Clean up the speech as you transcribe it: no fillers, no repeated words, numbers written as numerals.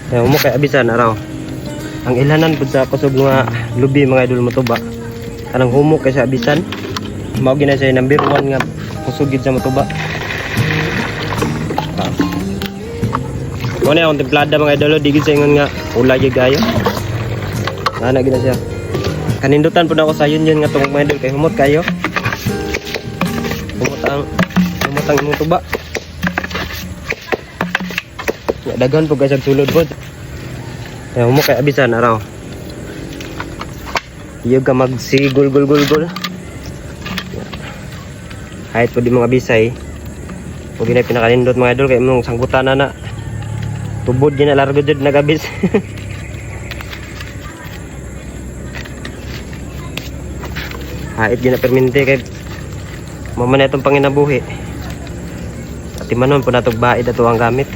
Mo kay abisan araw. Ang ilanan pud sa kusog nga lubi mga idol motuba. Kanang humok kay sa abisan. Mao gina say number 1 nga kusog gid sa motuba. Mo na ang templada mga idol, di gid sa ingon nga ulay gyud kayo. Ana gina siya. Kanindutan pud ako sa yun nga tong mga idol kay humot kayo. Humot ang motuba. Dagan po guys ang sulod po. Mo kay abisan araw. Iyo ka magsigol gol. Kahit po di mga bisay. Pag ginay pinakanindot mga idol kay mong sangbutan na. Tubod gina largo jud nagabis. Hait gina permente kay mama na itong panginabuhi. At imanon po natog baid ato ang gamit.